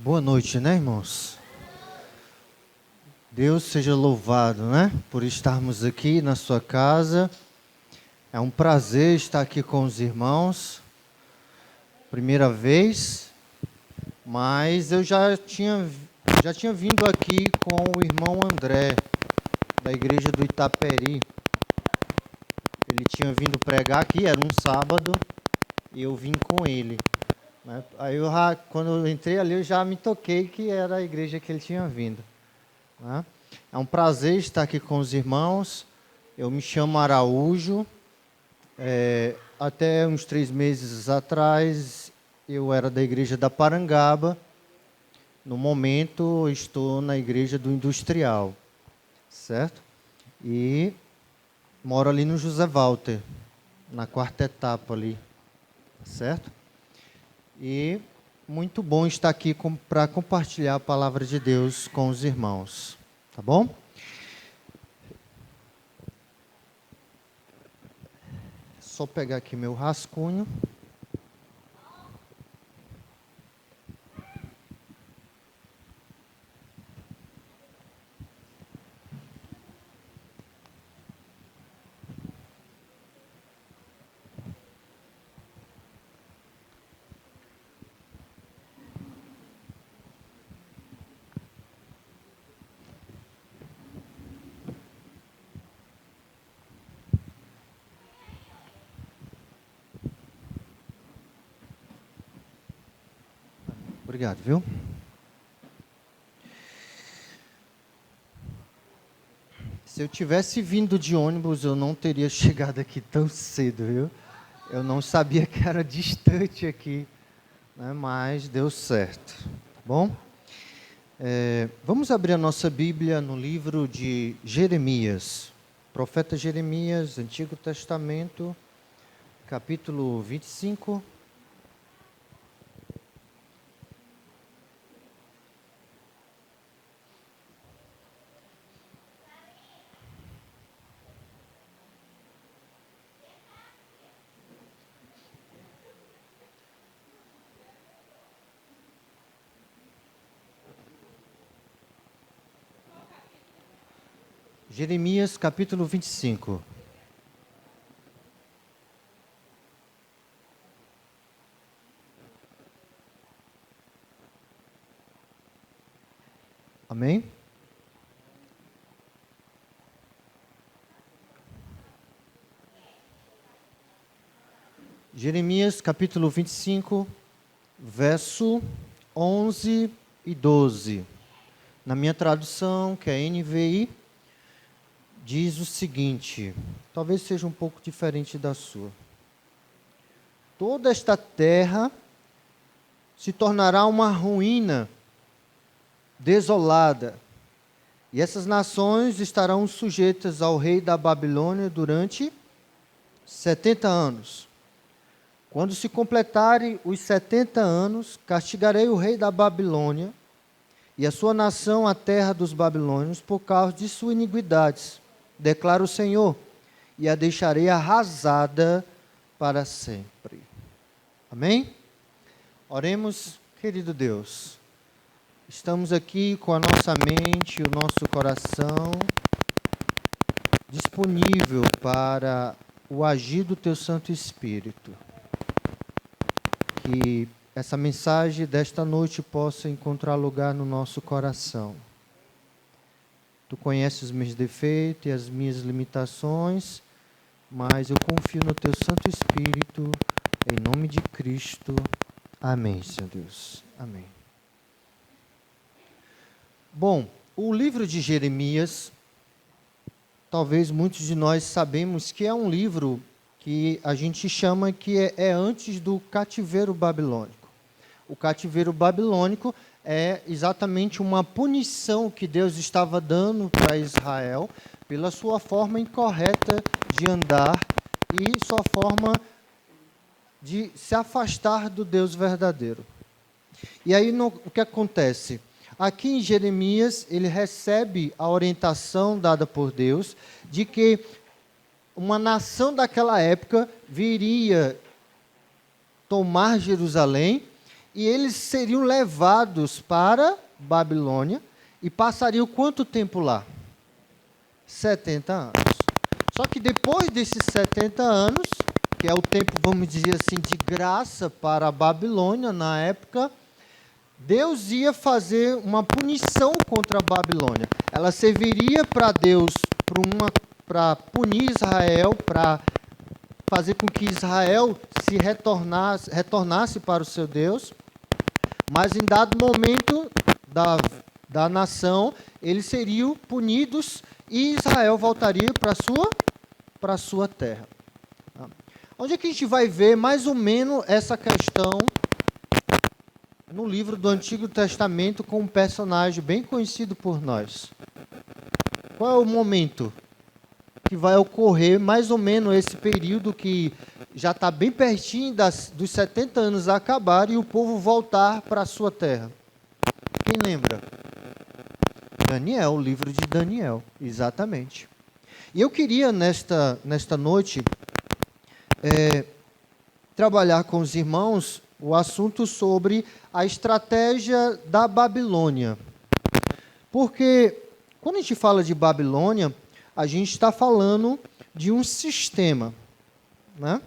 Boa noite, né, irmãos? Deus seja louvado, né, por estarmos aqui na sua casa. É um prazer estar aqui com os irmãos. Primeira vez, mas eu já tinha vindo aqui com o irmão André, da igreja do Itaperi. Ele tinha vindo pregar aqui, era um sábado, e eu vim com ele. Aí quando eu entrei ali, eu já me toquei que era a igreja que ele tinha vindo. Né? É um prazer estar aqui com os irmãos. Eu me chamo Araújo. Até uns 3 meses atrás, eu era da igreja da Parangaba. No momento, estou na igreja do Industrial, certo? E moro ali no José Walter, na 4ª etapa ali, certo? E muito bom estar aqui para compartilhar a palavra de Deus com os irmãos, tá bom? Só pegar aqui meu rascunho. Obrigado, viu? Se eu tivesse vindo de ônibus, eu não teria chegado aqui tão cedo, viu? Eu não sabia que era distante aqui, né? Mas deu certo, tá bom? Vamos abrir a nossa Bíblia no livro de Jeremias. Profeta Jeremias, Antigo Testamento, capítulo 25. Jeremias, capítulo 25. Amém? Jeremias, capítulo 25, verso 11 e 12. Na minha tradução, que é NVI, diz o seguinte, talvez seja um pouco diferente da sua. Toda esta terra se tornará uma ruína, desolada, e essas nações estarão sujeitas ao rei da Babilônia durante 70 anos. Quando se completarem os 70 anos, castigarei o rei da Babilônia e a sua nação, a terra dos babilônios, por causa de suas iniquidades, declara o Senhor, e a deixarei arrasada para sempre. Amém? Oremos, querido Deus. Estamos aqui com a nossa mente e o nosso coração disponível para o agir do Teu Santo Espírito. Que essa mensagem desta noite possa encontrar lugar no nosso coração. Tu conheces os meus defeitos e as minhas limitações, mas eu confio no Teu Santo Espírito, em nome de Cristo. Amém, Senhor Deus. Amém. Bom, o livro de Jeremias, talvez muitos de nós sabemos que é um livro que a gente chama que é antes do cativeiro babilônico. O cativeiro babilônico é exatamente uma punição que Deus estava dando para Israel pela sua forma incorreta de andar e sua forma de se afastar do Deus verdadeiro. E aí o que acontece? Aqui em Jeremias, ele recebe a orientação dada por Deus de que uma nação daquela época viria tomar Jerusalém e eles seriam levados para Babilônia e passariam quanto tempo lá? 70 anos. Só que depois desses 70 anos, que é o tempo, vamos dizer assim, de graça para a Babilônia na época, Deus ia fazer uma punição contra a Babilônia. Ela serviria para Deus para punir Israel, para fazer com que Israel se retornasse para o seu Deus. Mas em dado momento da nação, eles seriam punidos e Israel voltaria para a sua terra. Onde é que a gente vai ver mais ou menos essa questão no livro do Antigo Testamento com um personagem bem conhecido por nós? Qual é o momento que vai ocorrer mais ou menos esse período que já está bem pertinho dos 70 anos acabar e o povo voltar para a sua terra? Quem lembra? Daniel, o livro de Daniel, exatamente. E eu queria, nesta noite, trabalhar com os irmãos o assunto sobre a estratégia da Babilônia. Porque, quando a gente fala de Babilônia, a gente está falando de um sistema, né?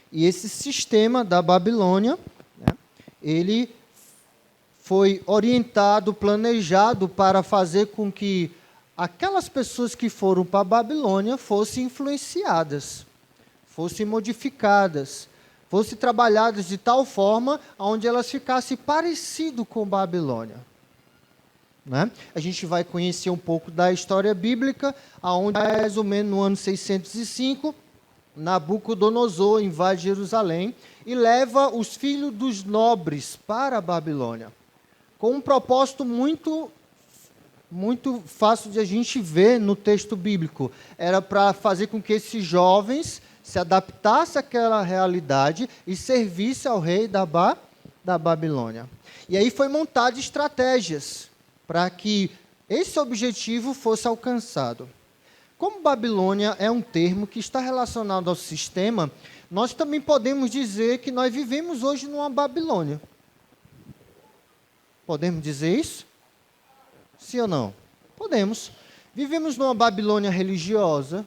E esse sistema da Babilônia, né, ele foi orientado, planejado para fazer com que aquelas pessoas que foram para a Babilônia fossem influenciadas, fossem modificadas, fossem trabalhadas de tal forma onde elas ficassem parecidas com Babilônia. Né? A gente vai conhecer um pouco da história bíblica, onde mais ou menos no ano 605, Nabucodonosor invade Jerusalém e leva os filhos dos nobres para a Babilônia, com um propósito muito fácil de a gente ver no texto bíblico. Era para fazer com que esses jovens se adaptassem àquela realidade e servissem ao rei da Babilônia. E aí foi montado estratégias para que esse objetivo fosse alcançado. Como Babilônia é um termo que está relacionado ao sistema, nós também podemos dizer que nós vivemos hoje numa Babilônia. Podemos dizer isso? Sim ou não? Podemos. Vivemos numa Babilônia religiosa,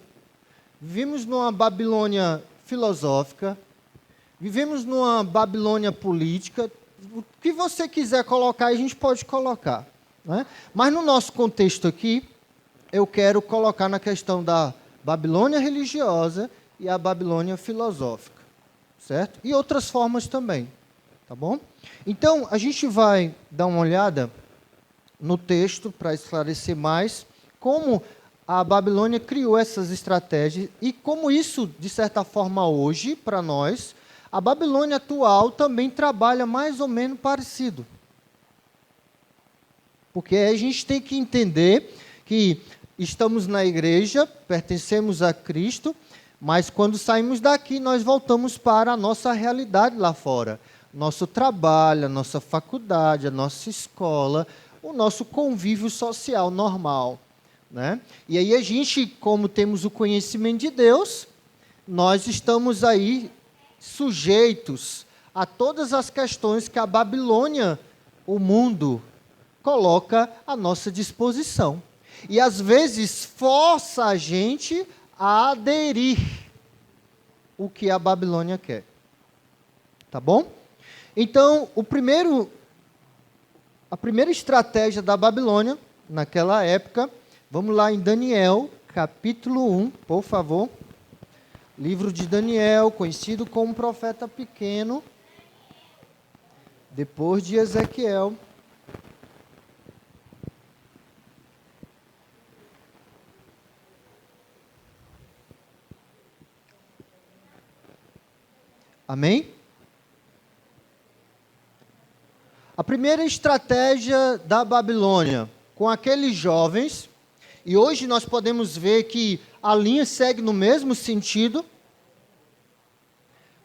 vivemos numa Babilônia filosófica, vivemos numa Babilônia política. O que você quiser colocar, a gente pode colocar. Né? Mas no nosso contexto aqui, eu quero colocar na questão da Babilônia religiosa e a Babilônia filosófica, certo? E outras formas também, tá bom? Então, a gente vai dar uma olhada no texto para esclarecer mais como a Babilônia criou essas estratégias e como isso, de certa forma, hoje, para nós, a Babilônia atual também trabalha mais ou menos parecido. Porque a gente tem que entender que estamos na igreja, pertencemos a Cristo, mas quando saímos daqui, nós voltamos para a nossa realidade lá fora. Nosso trabalho, a nossa faculdade, a nossa escola, o nosso convívio social normal. Né? E aí a gente, como temos o conhecimento de Deus, nós estamos aí sujeitos a todas as questões que a Babilônia, o mundo, coloca à nossa disposição. E às vezes força a gente a aderir o que a Babilônia quer. Tá bom? Então, a primeira estratégia da Babilônia, naquela época, vamos lá em Daniel, capítulo 1, por favor. Livro de Daniel, conhecido como profeta pequeno, depois de Ezequiel. Amém? A primeira estratégia da Babilônia com aqueles jovens, e hoje nós podemos ver que a linha segue no mesmo sentido,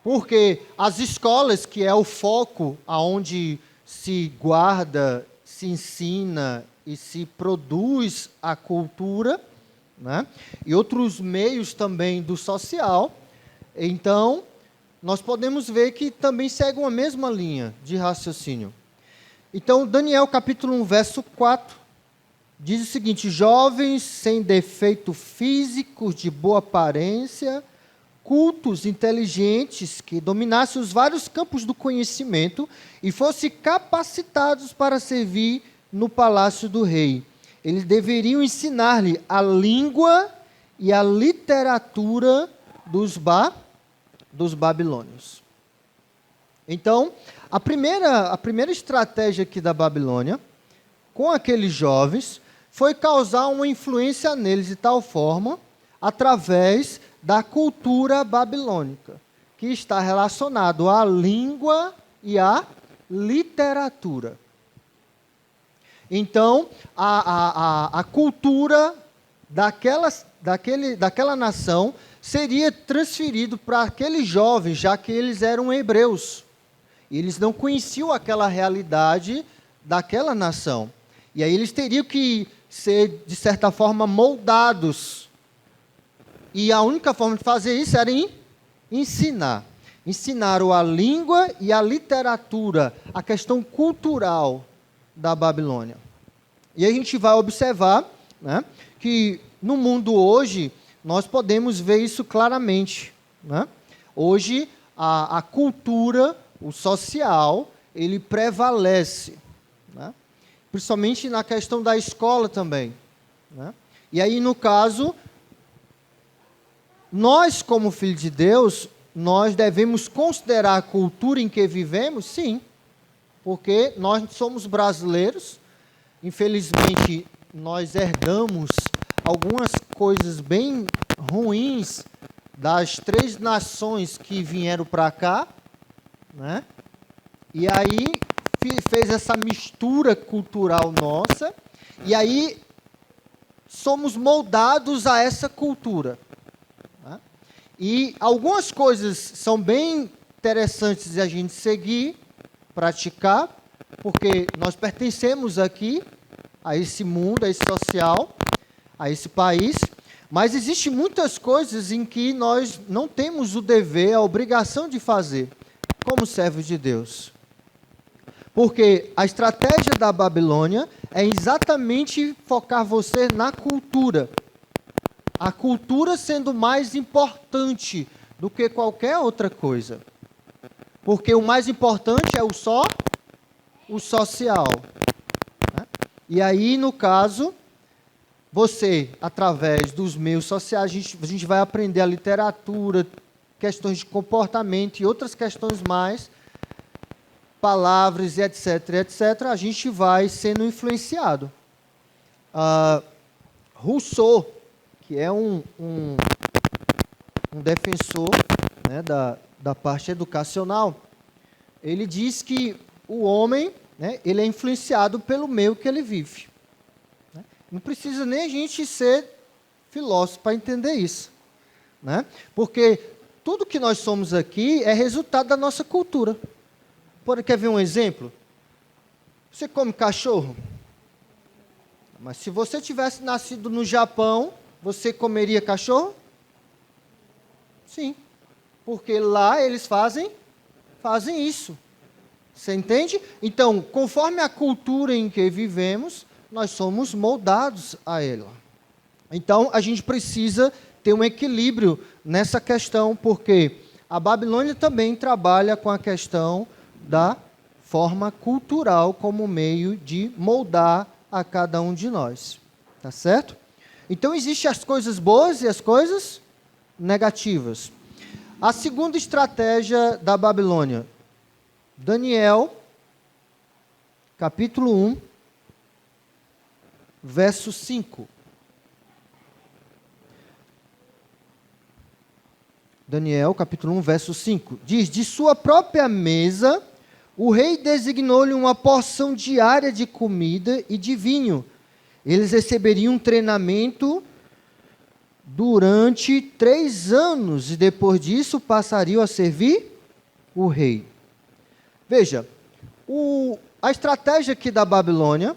porque as escolas, que é o foco aonde se guarda, se ensina e se produz a cultura, né? E outros meios também do social, então nós podemos ver que também segue uma mesma linha de raciocínio. Então, Daniel capítulo 1, verso 4, diz o seguinte: jovens sem defeito físico, de boa aparência, cultos, inteligentes, que dominassem os vários campos do conhecimento e fossem capacitados para servir no palácio do rei. Eles deveriam ensinar-lhe a língua e a literatura dos babilônios. Então, a primeira estratégia aqui da Babilônia, com aqueles jovens, foi causar uma influência neles de tal forma, através da cultura babilônica, que está relacionado à língua e à literatura. Então, a cultura daquela nação seria transferido para aqueles jovens, já que eles eram hebreus. E eles não conheciam aquela realidade daquela nação. E aí eles teriam que ser, de certa forma, moldados. E a única forma de fazer isso era ensinar. Ensinaram a língua e a literatura, a questão cultural da Babilônia. E a gente vai observar, né, que no mundo hoje, nós podemos ver isso claramente, né? Hoje, a cultura, o social, ele prevalece, né? Principalmente na questão da escola também, né? E aí, no caso, nós, como filhos de Deus, nós devemos considerar a cultura em que vivemos, sim, porque nós somos brasileiros, infelizmente, nós herdamos algumas coisas bem ruins das 3 nações que vieram para cá, né? E aí fez essa mistura cultural nossa, e aí somos moldados a essa cultura, né? E algumas coisas são bem interessantes de a gente seguir, praticar, porque nós pertencemos aqui a esse mundo, a esse social, a esse país, mas existem muitas coisas em que nós não temos o dever, a obrigação de fazer, como servos de Deus. Porque a estratégia da Babilônia é exatamente focar você na cultura. A cultura sendo mais importante do que qualquer outra coisa. Porque o mais importante é o social. Né? E aí, no caso, você, através dos meios sociais, a gente vai aprender a literatura, questões de comportamento e outras questões mais, palavras, etc., etc., a gente vai sendo influenciado. Rousseau, que é um defensor, né, da parte educacional, ele diz que o homem, né, ele é influenciado pelo meio que ele vive. Né? Não precisa nem a gente ser filósofo para entender isso. Né? Porque tudo que nós somos aqui é resultado da nossa cultura. Quer ver um exemplo? Você come cachorro? Mas se você tivesse nascido no Japão, você comeria cachorro? Sim. Porque lá eles fazem isso. Você entende? Então, conforme a cultura em que vivemos, nós somos moldados a ela. Então, a gente precisa ter um equilíbrio nessa questão, porque a Babilônia também trabalha com a questão da forma cultural como meio de moldar a cada um de nós. Tá certo? Então, existem as coisas boas e as coisas negativas. A segunda estratégia da Babilônia, Daniel, capítulo 1, verso 5. Daniel, capítulo 1, verso 5. Diz: de sua própria mesa, o rei designou-lhe uma porção diária de comida e de vinho. Eles receberiam um treinamento durante 3 anos e depois disso passariam a servir o rei. Veja, a estratégia aqui da Babilônia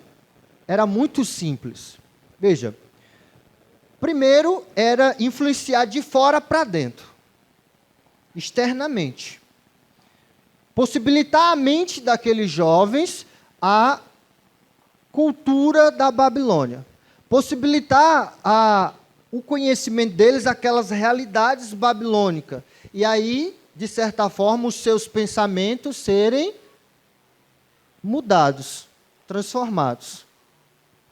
era muito simples. Veja, primeiro era influenciar de fora para dentro. externamente. Possibilitar a mente daqueles jovens a cultura da Babilônia. Possibilitar o conhecimento deles, aquelas realidades babilônicas. E aí, de certa forma, os seus pensamentos serem mudados, transformados.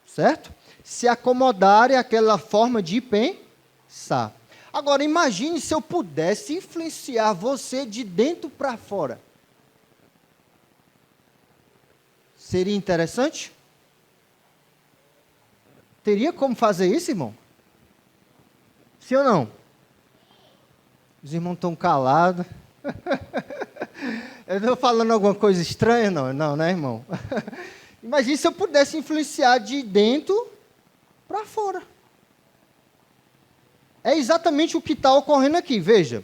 Certo? Se acomodarem àquela forma de pensar. Agora, imagine se eu pudesse influenciar você de dentro para fora. Seria interessante? Teria como fazer isso, irmão? Sim ou não? Os irmãos estão calados. Eu estou falando alguma coisa estranha? Não, não, né, irmão? Imagine se eu pudesse influenciar de dentro para fora. É exatamente o que está ocorrendo aqui. Veja,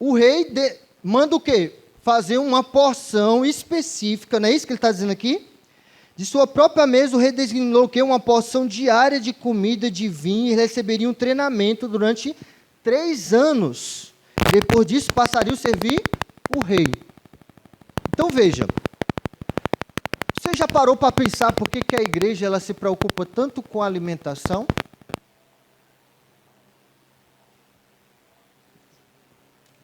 o rei manda o quê? Fazer uma porção específica, não é isso que ele está dizendo aqui? De sua própria mesa, o rei designou o quê? Uma porção diária de comida, de vinho, e receberia um treinamento durante 3 anos. Depois disso, passaria a servir o rei. Então, veja. Você já parou para pensar por que a igreja ela se preocupa tanto com a alimentação?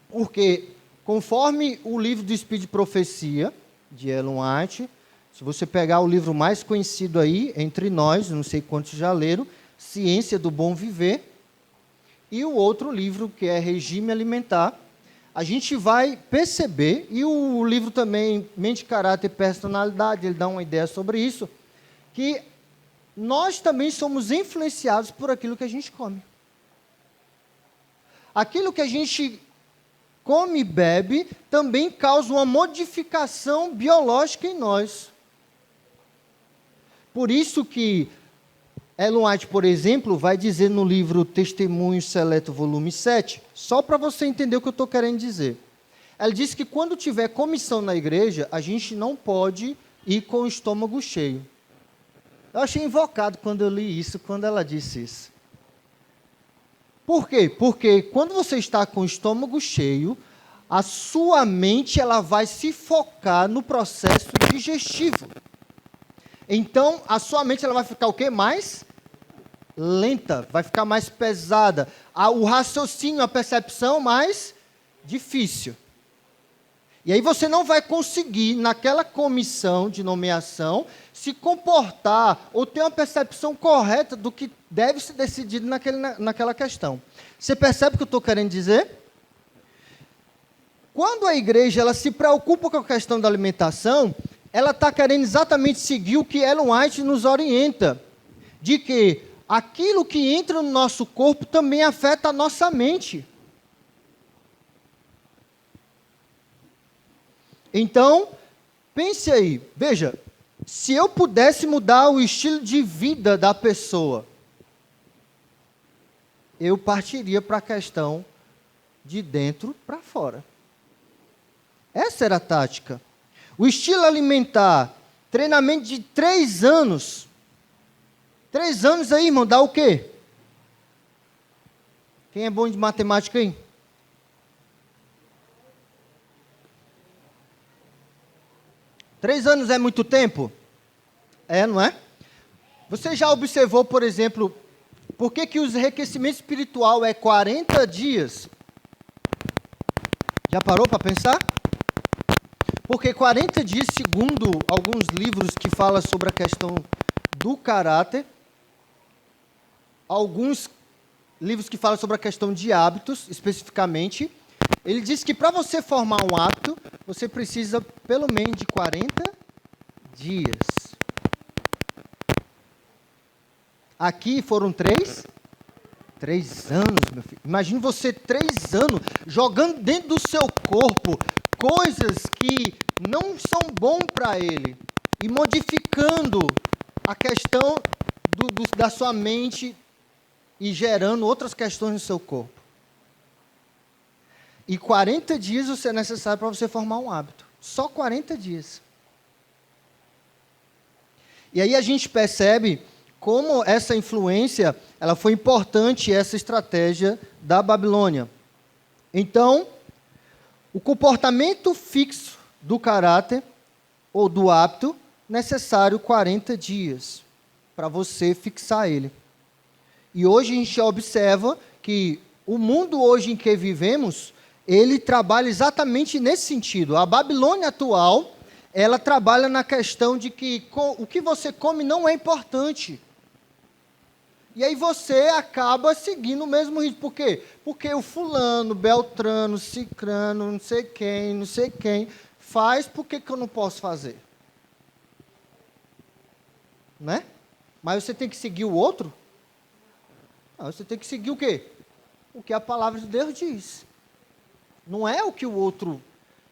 Porque, conforme o livro do Espírito de Profecia, de Ellen White, se você pegar o livro mais conhecido aí, entre nós, não sei quantos já leram, Ciência do Bom Viver, e o outro livro, que é Regime Alimentar, a gente vai perceber, e o livro também, Mente, Caráter e Personalidade, ele dá uma ideia sobre isso, que nós também somos influenciados por aquilo que a gente come. Aquilo que a gente come e bebe também causa uma modificação biológica em nós. Por isso que Ellen White, por exemplo, vai dizer no livro Testemunho Seleto, volume 7, só para você entender o que eu estou querendo dizer. Ela diz que quando tiver comissão na igreja, a gente não pode ir com o estômago cheio. Eu achei invocado quando eu li isso, quando ela disse isso. Por quê? Porque quando você está com o estômago cheio, a sua mente ela vai se focar no processo digestivo. Então, a sua mente ela vai ficar o quê? Mais lenta, vai ficar mais pesada. O raciocínio, a percepção mais difícil. E aí você não vai conseguir, naquela comissão de nomeação, se comportar ou ter uma percepção correta do que deve ser decidido naquela questão. Você percebe o que eu estou querendo dizer? Quando a igreja ela se preocupa com a questão da alimentação, ela está querendo exatamente seguir o que Ellen White nos orienta, de que aquilo que entra no nosso corpo também afeta a nossa mente. Então, pense aí, veja, se eu pudesse mudar o estilo de vida da pessoa, eu partiria para a questão de dentro para fora. Essa era a tática. O estilo alimentar, treinamento de 3 anos. 3 anos aí, irmão, dá o quê? Quem é bom de matemática aí? Três anos é muito tempo? É, não é? Você já observou, por exemplo, por que o enriquecimento espiritual é 40 dias? Já parou para pensar? Porque 40 dias, segundo alguns livros que falam sobre a questão do caráter, alguns livros que falam sobre a questão de hábitos, especificamente, ele diz que para você formar um hábito, você precisa pelo menos de 40 dias. Aqui foram 3 anos, meu filho. Imagine você 3 anos jogando dentro do seu corpo coisas que não são bom para ele e modificando a questão da sua mente e gerando outras questões no seu corpo. E 40 dias você é necessário para você formar um hábito. Só 40 dias. E aí a gente percebe como essa influência ela foi importante, essa estratégia da Babilônia. Então, o comportamento fixo do caráter ou do hábito, necessário 40 dias para você fixar ele. E hoje a gente observa que o mundo hoje em que vivemos, ele trabalha exatamente nesse sentido. A Babilônia atual, ela trabalha na questão de que o que você come não é importante. E aí você acaba seguindo o mesmo ritmo. Por quê? Porque o fulano, beltrano, cicrano, não sei quem, faz, por que eu não posso fazer? Né? Mas você tem que seguir o outro? Não, você tem que seguir o quê? O que a palavra de Deus diz. Não é o que o outro...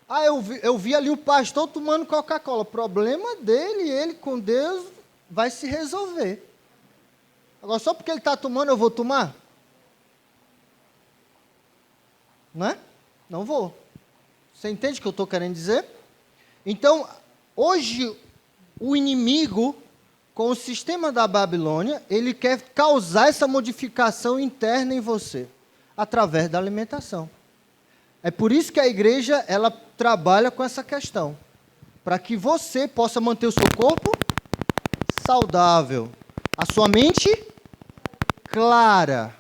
Ah, eu vi ali o pastor tomando Coca-Cola. Problema dele, ele com Deus vai se resolver. Agora, só porque ele está tomando, eu vou tomar? Não é? Não vou. Você entende o que eu estou querendo dizer? Então, hoje, o inimigo, com o sistema da Babilônia, ele quer causar essa modificação interna em você, através da alimentação. É por isso que a igreja, ela trabalha com essa questão, para que você possa manter o seu corpo saudável, a sua mente clara,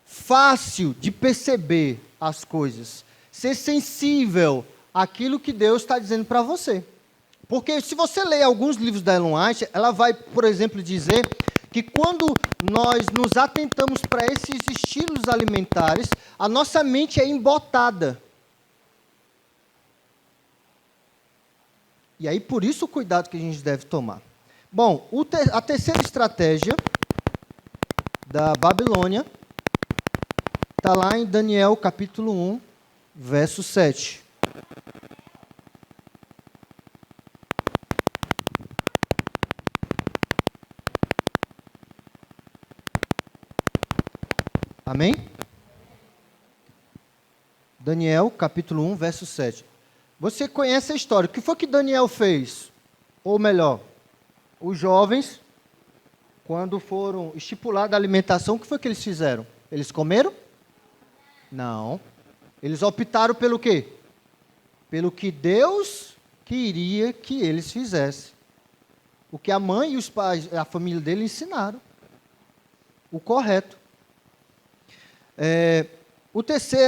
fácil de perceber as coisas, ser sensível àquilo que Deus está dizendo para você. Porque se você ler alguns livros da Ellen White, ela vai, por exemplo, dizer que quando nós nos atentamos para esses estilos alimentares, a nossa mente é embotada. E aí, por isso, o cuidado que a gente deve tomar. Bom, a terceira estratégia da Babilônia está lá em Daniel, capítulo 1, verso 7. Amém? Daniel, capítulo 1, verso 7. Você conhece a história. O que foi que Daniel fez? Ou melhor, os jovens, quando foram estipulados a alimentação, o que foi que eles fizeram? Eles comeram? Não. Eles optaram pelo quê? Pelo que Deus queria que eles fizessem. O que a mãe e os pais, a família dele ensinaram. O correto.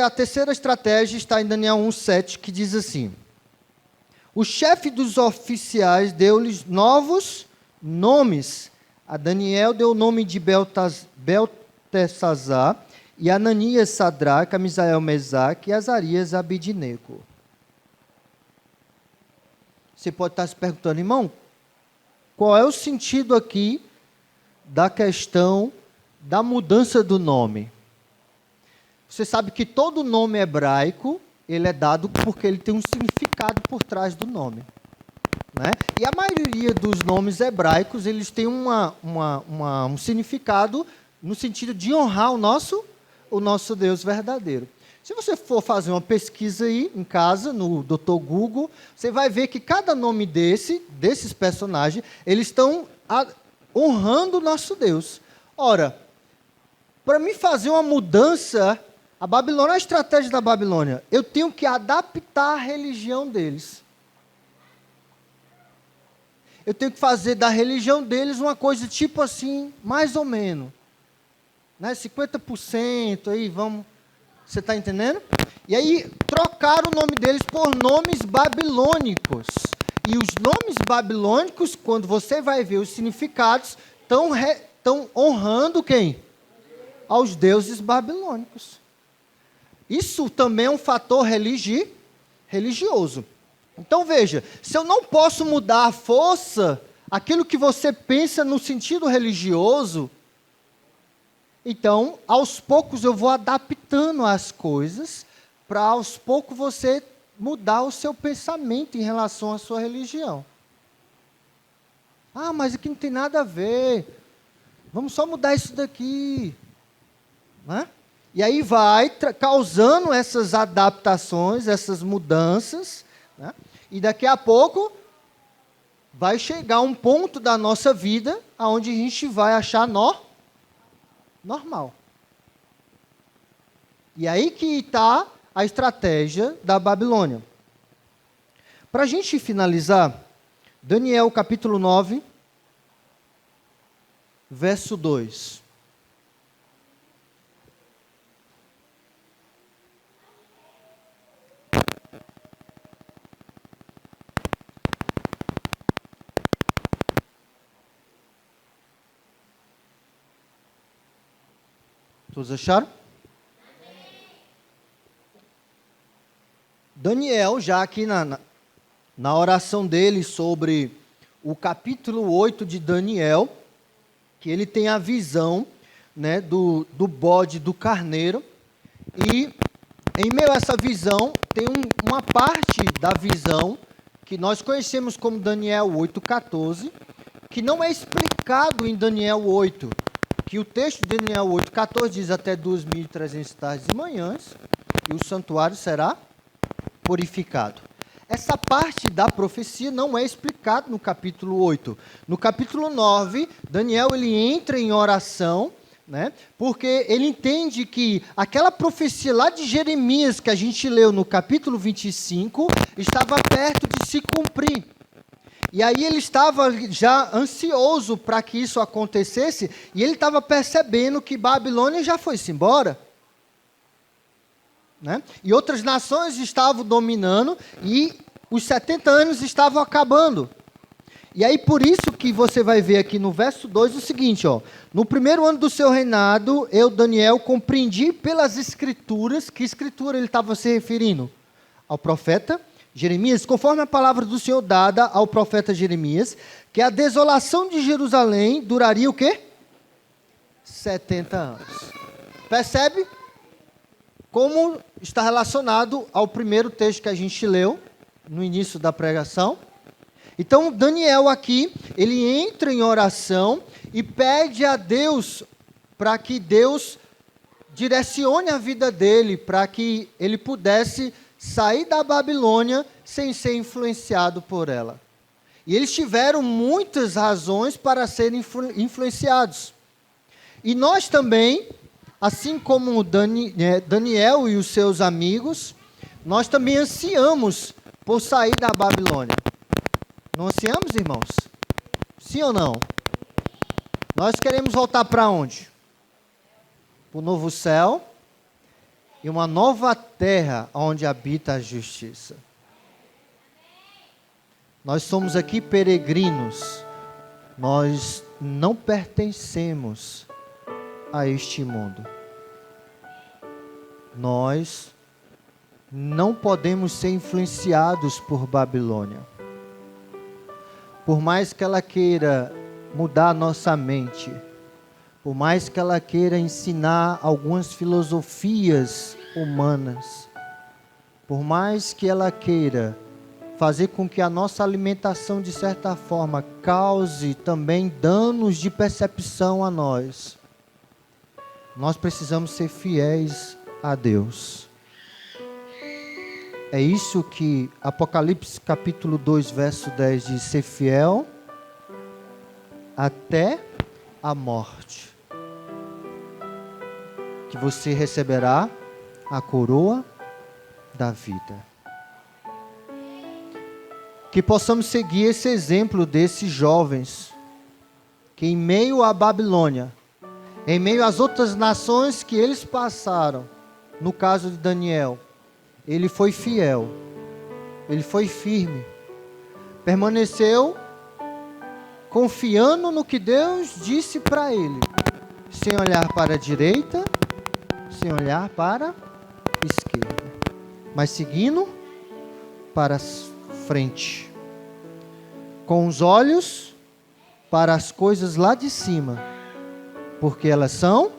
A terceira estratégia está em Daniel 1,7, que diz assim: o chefe dos oficiais deu-lhes novos nomes. A Daniel deu o nome de Beltesazar, e Ananias, Sadraca, Misael, Mesaque e Azarias, Abidnego. Você pode estar se perguntando, irmão, qual é o sentido aqui da questão da mudança do nome? Você sabe que todo nome hebraico, ele é dado porque ele tem um significado por trás do nome. Né? E a maioria dos nomes hebraicos, eles têm um significado no sentido de honrar o nosso Deus verdadeiro. Se você for fazer uma pesquisa aí em casa, no Dr. Google, você vai ver que cada nome desses personagens, eles estão honrando o nosso Deus. Ora, para mim fazer uma mudança, a estratégia da Babilônia, eu tenho que adaptar a religião deles. Eu tenho que fazer da religião deles uma coisa tipo assim, mais ou menos. Né? 50% aí, vamos... Você está entendendo? E aí, trocaram o nome deles por nomes babilônicos. E os nomes babilônicos, quando você vai ver os significados, estão honrando quem? Aos deuses babilônicos. Isso também é um fator religioso. Então, veja, se eu não posso mudar à força aquilo que você pensa no sentido religioso, então, aos poucos eu vou adaptando as coisas para, aos poucos, você mudar o seu pensamento em relação à sua religião. Ah, mas aqui não tem nada a ver. Vamos só mudar isso daqui. Né? E aí vai causando essas adaptações, essas mudanças, né? E daqui a pouco vai chegar um ponto da nossa vida onde a gente vai achar normal. E aí que está a estratégia da Babilônia. Para a gente finalizar, Daniel capítulo 9, verso 2. Todos acharam? Daniel, já aqui na oração dele sobre o capítulo 8 de Daniel, que ele tem a visão, né, do bode do carneiro, e em meio a essa visão, tem uma parte da visão que nós conhecemos como Daniel 8,14, que não é explicado em Daniel 8, que o texto de Daniel 8,14 diz até 2.300 tardes e manhãs, e o santuário será purificado. Essa parte da profecia não é explicada no capítulo 8. No capítulo 9, Daniel ele entra em oração, né, porque ele entende que aquela profecia lá de Jeremias que a gente leu no capítulo 25 estava perto de se cumprir. E aí ele estava já ansioso para que isso acontecesse, e ele estava percebendo que Babilônia já foi-se embora. Né? E outras nações estavam dominando e os 70 anos estavam acabando. E aí por isso que você vai ver aqui no verso 2 o seguinte, ó: no primeiro ano do seu reinado, eu, Daniel, compreendi pelas escrituras. Que escritura ele estava se referindo? Ao profeta Jeremias, conforme a palavra do Senhor dada ao profeta Jeremias, que a desolação de Jerusalém duraria o quê? 70 anos. Percebe? Como está relacionado ao primeiro texto que a gente leu no início da pregação. Então, Daniel aqui, ele entra em oração e pede a Deus para que Deus direcione a vida dele, para que ele pudesse sair da Babilônia sem ser influenciado por ela. E eles tiveram muitas razões para serem influenciados. E nós também, assim como Daniel e os seus amigos, nós também ansiamos por sair da Babilônia. Não ansiamos, irmãos? Sim ou não? Nós queremos voltar para onde? Para o novo céu e uma nova terra onde habita a justiça. Nós somos aqui peregrinos. Nós não pertencemos a este mundo. Nós não podemos ser influenciados por Babilônia. Por mais que ela queira mudar a nossa mente, por mais que ela queira ensinar algumas filosofias humanas, por mais que ela queira fazer com que a nossa alimentação, de certa forma, cause também danos de percepção a nós, nós precisamos ser fiéis a Deus. É isso que Apocalipse capítulo 2, verso 10 diz: ser fiel até a morte, que você receberá a coroa da vida. Que possamos seguir esse exemplo desses jovens, que em meio à Babilônia, em meio às outras nações que eles passaram, no caso de Daniel, ele foi fiel, ele foi firme, permaneceu confiando no que Deus disse para ele, sem olhar para a direita, sem olhar para a esquerda, mas seguindo para frente, com os olhos para as coisas lá de cima, porque elas são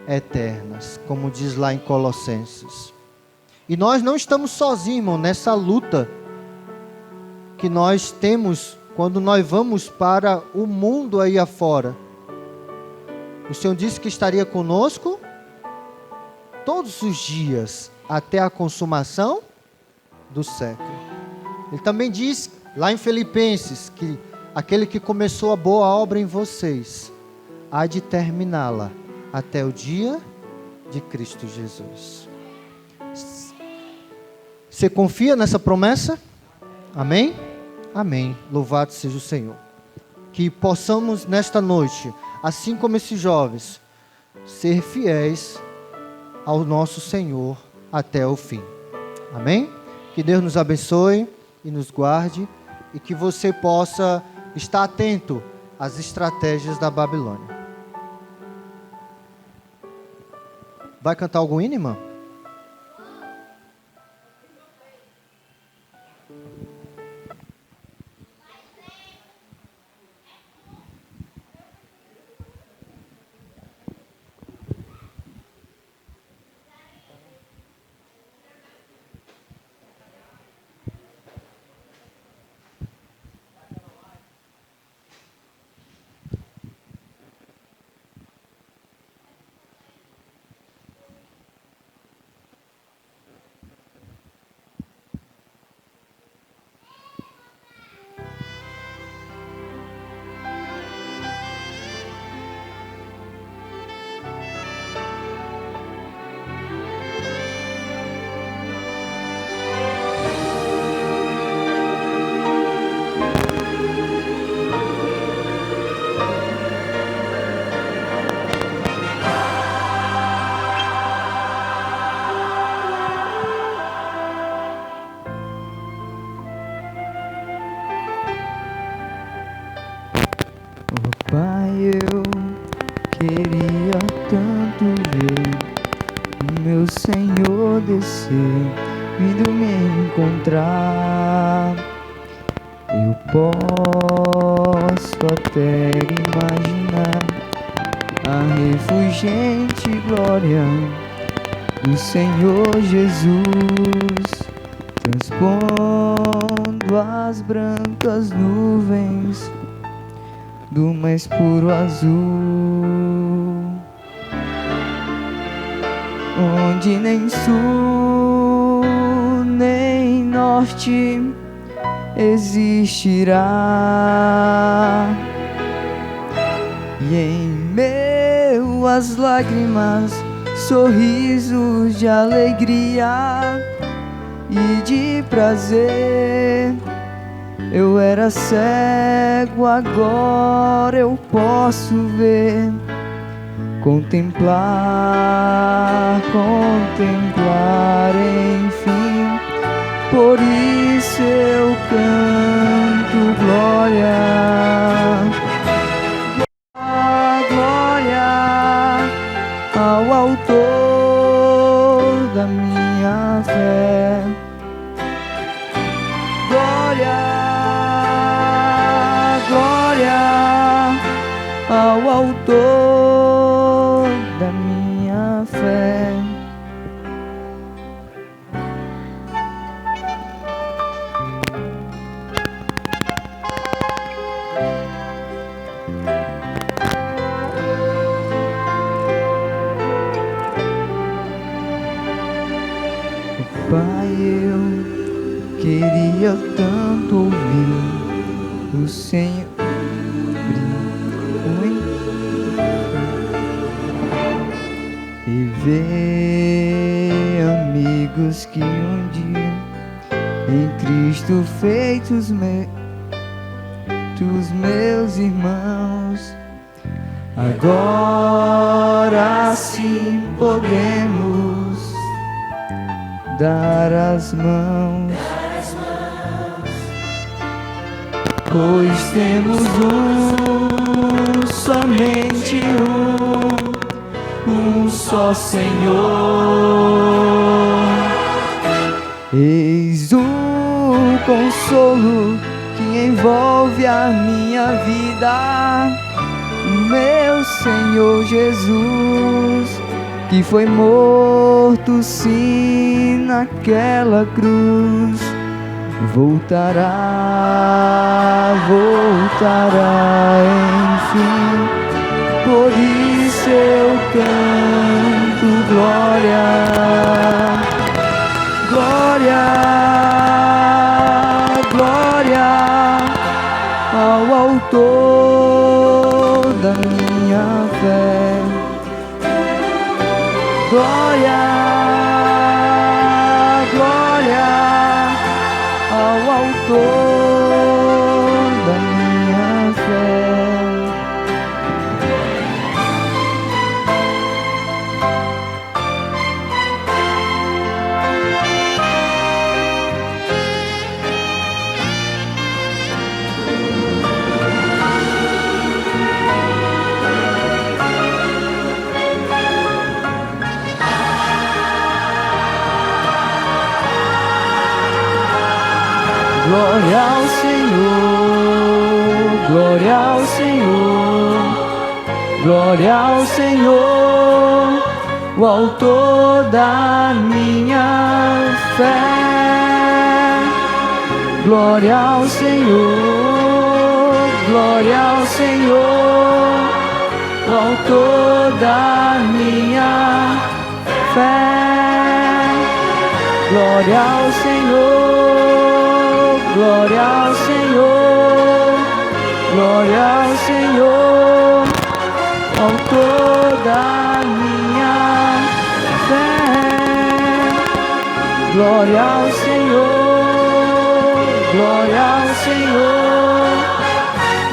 eternas, como diz lá em Colossenses. E nós não estamos sozinhos, irmão, nessa luta que nós temos quando nós vamos para o mundo aí afora. O Senhor disse que estaria conosco todos os dias, até a consumação do século. Ele também diz, lá em Filipenses, que aquele que começou a boa obra em vocês, há de terminá-la até o dia de Cristo Jesus. Você confia nessa promessa? Amém? Amém. Louvado seja o Senhor. Que possamos nesta noite, assim como esses jovens, ser fiéis ao nosso Senhor até o fim. Amém? Que Deus nos abençoe e nos guarde e que você possa estar atento às estratégias da Babilônia. Vai cantar algum hino, irmã? Pai, eu queria tanto ver o meu Senhor descer, vindo me encontrar. Eu posso até imaginar a refulgente glória do Senhor Jesus, transpondo as brancas nuvens do mais puro azul, onde nem sul nem norte existirá. E em meio às lágrimas, sorrisos de alegria e de prazer. Eu era cego, agora eu posso ver, contemplar, enfim. Por isso eu canto glória, glória ao autor da minha fé. Glória ao autor da minha fé. Pai, eu queria tanto ouvir o Senhor e ver amigos que um dia em Cristo feitos meus irmãos. Agora sim podemos dar as mãos, pois temos somente um só Senhor. Eis o consolo que envolve a minha vida, meu Senhor Jesus, que foi morto sim naquela cruz. Voltará, enfim. Por isso eu canto glória, glória, glória ao autor da minha fé. Glória, glória ao autor da minha fé. Glória ao Senhor, glória ao Senhor, glória ao Senhor, o autor da minha fé. Glória ao Senhor, glória ao Senhor, o autor da minha fé. Glória ao Senhor, glória ao Senhor, glória ao Senhor, autor da minha fé. Glória ao Senhor, glória ao Senhor,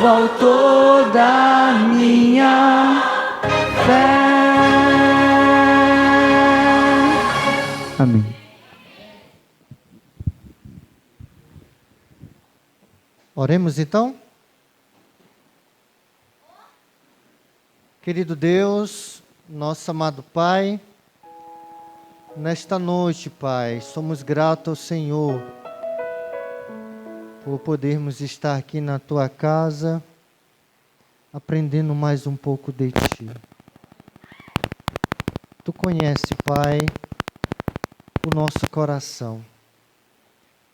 o autor da minha fé. Amém. Oremos então. Querido Deus, nosso amado Pai, nesta noite, Pai, somos gratos ao Senhor por podermos estar aqui na Tua casa, aprendendo mais um pouco de Ti. Tu conhece, Pai, o nosso coração.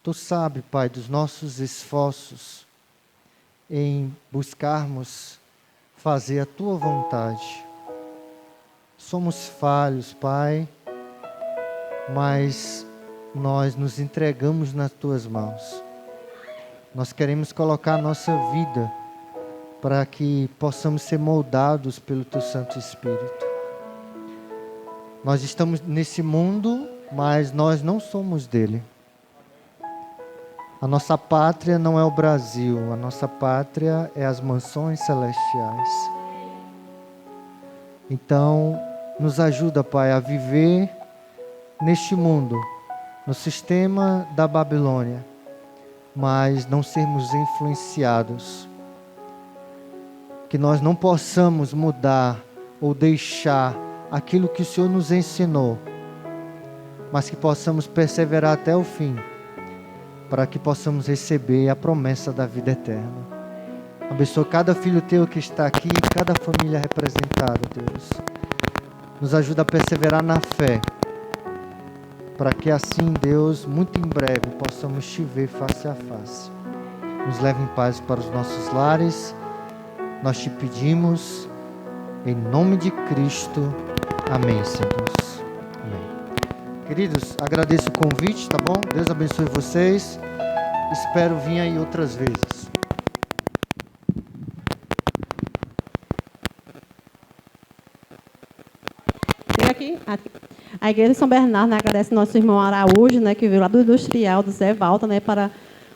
Tu sabe, Pai, dos nossos esforços em buscarmos fazer a Tua vontade. Somos falhos, Pai, mas nós nos entregamos nas Tuas mãos. Nós queremos colocar a nossa vida para que possamos ser moldados pelo Teu Santo Espírito. Nós estamos nesse mundo, mas nós não somos dele. A nossa pátria não é o Brasil, a nossa pátria é as mansões celestiais. Então, nos ajuda, Pai, a viver neste mundo, no sistema da Babilônia, mas não sermos influenciados. Que nós não possamos mudar ou deixar aquilo que o Senhor nos ensinou, mas que possamos perseverar até o fim, para que possamos receber a promessa da vida eterna. Abençoa cada filho Teu que está aqui, cada família representada, Deus. Nos ajuda a perseverar na fé, para que assim, Deus, muito em breve, possamos Te ver face a face. Nos leve em paz para os nossos lares. Nós Te pedimos, em nome de Cristo. Amém, Senhor Deus. Amém. Queridos, agradeço o convite, tá bom? Deus abençoe vocês. Espero vir aí outras vezes. Aqui. A Igreja de São Bernardo, né, agradece nosso irmão Araújo, né, que veio lá do Industrial, do Zé Valta, né, para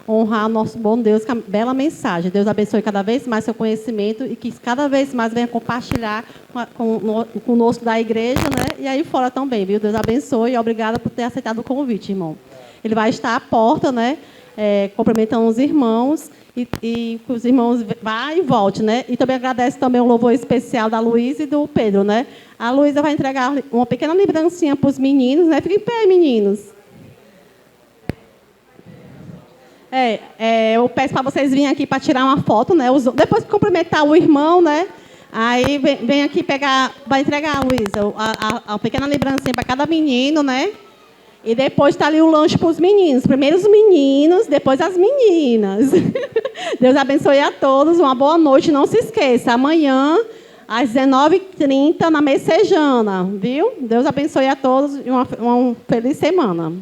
honrar nosso bom Deus com a bela mensagem. Deus abençoe cada vez mais seu conhecimento e que cada vez mais venha compartilhar conosco da igreja, né, e aí fora também, viu? Deus abençoe e obrigada por ter aceitado o convite, irmão. Ele vai estar à porta, né, cumprimentando os irmãos e que os irmãos vá e volte, né? E também agradece também o louvor especial da Luísa e do Pedro, né? A Luísa vai entregar uma pequena lembrancinha para os meninos, né? Fiquem em pé, meninos. Eu peço para vocês virem aqui para tirar uma foto, né? Depois de cumprimentar o irmão, né? Aí vem aqui pegar, vai entregar, Luísa, a pequena lembrancinha para cada menino, né? E depois está ali o lanche para os meninos. Primeiro os meninos, depois as meninas. Deus abençoe a todos. Uma boa noite. Não se esqueça, amanhã, às 19h30, na Messejana. Viu? Deus abençoe a todos e uma feliz semana.